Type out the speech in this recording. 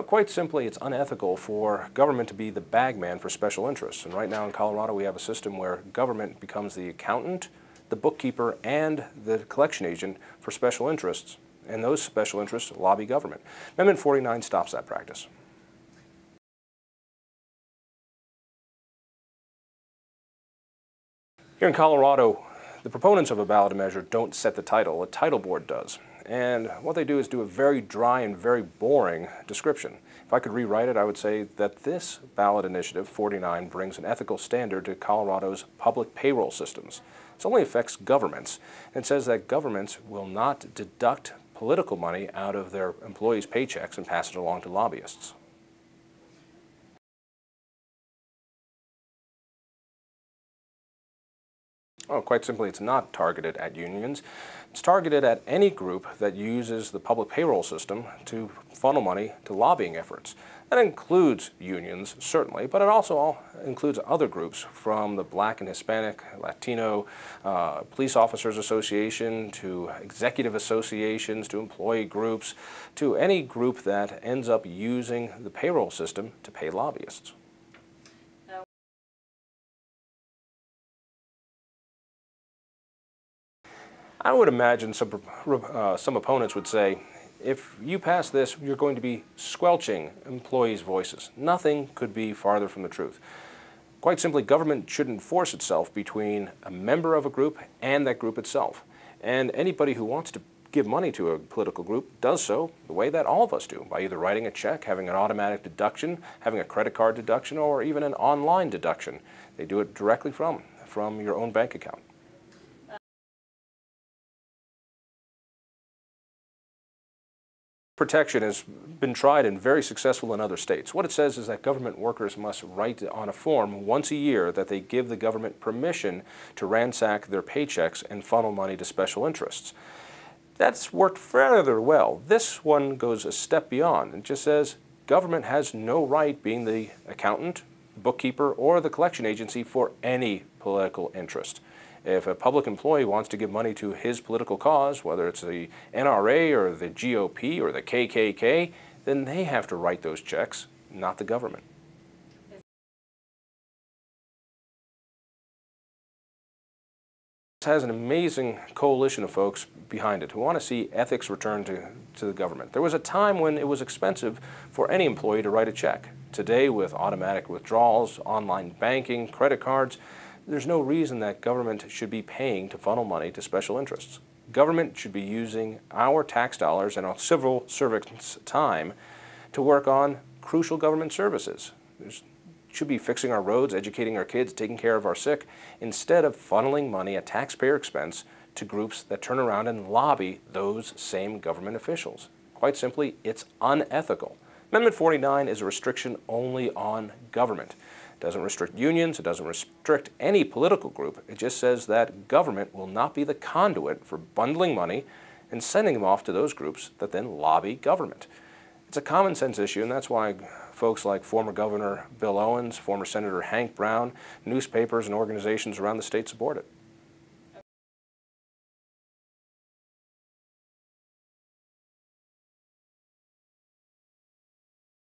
Quite simply, it's unethical for government to be the bagman for special interests. And right now in Colorado, we have a system where government becomes the accountant, the bookkeeper, and the collection agent for special interests. And those special interests lobby government. Amendment 49 stops that practice. Here in Colorado, the proponents of a ballot measure don't set the title. A title board does. And what they do is do a very dry and very boring description. If I could rewrite it, I would say that this ballot initiative, 49, brings an ethical standard to Colorado's public payroll systems. This only affects governments. It says that governments will not deduct political money out of their employees' paychecks and pass it along to lobbyists. Oh, quite simply, it's not targeted at unions. It's targeted at any group that uses the public payroll system to funnel money to lobbying efforts. That includes unions, certainly, but it also includes other groups, from the Black and Hispanic, Latino, Police Officers Association, to executive associations, to employee groups, to any group that ends up using the payroll system to pay lobbyists. I would imagine some opponents would say, if you pass this, you're going to be squelching employees' voices. Nothing could be farther from the truth. Quite simply, government shouldn't force itself between a member of a group and that group itself. And anybody who wants to give money to a political group does so the way that all of us do, by either writing a check, having an automatic deduction, having a credit card deduction, or even an online deduction. They do it directly from your own bank account. Protection has been tried and very successful in other states. What it says is that government workers must write on a form once a year that they give the government permission to ransack their paychecks and funnel money to special interests. That's worked rather well. This one goes a step beyond and just says government has no right being the accountant, bookkeeper, or the collection agency for any political interest. If a public employee wants to give money to his political cause, whether it's the NRA or the GOP or the KKK, then they have to write those checks, not the government. This has an amazing coalition of folks behind it who want to see ethics returned to the government. There was a time when it was expensive for any employee to write a check. Today, with automatic withdrawals, online banking, credit cards, there's no reason that government should be paying to funnel money to special interests. Government should be using our tax dollars and our civil servants' time to work on crucial government services. Should be fixing our roads, educating our kids, taking care of our sick, instead of funneling money at taxpayer expense to groups that turn around and lobby those same government officials. Quite simply, it's unethical. Amendment 49 is a restriction only on government. It doesn't restrict unions, it doesn't restrict any political group. It just says that government will not be the conduit for bundling money and sending them off to those groups that then lobby government. It's a common sense issue, and that's why folks like former Governor Bill Owens, former Senator Hank Brown, newspapers and organizations around the state support it.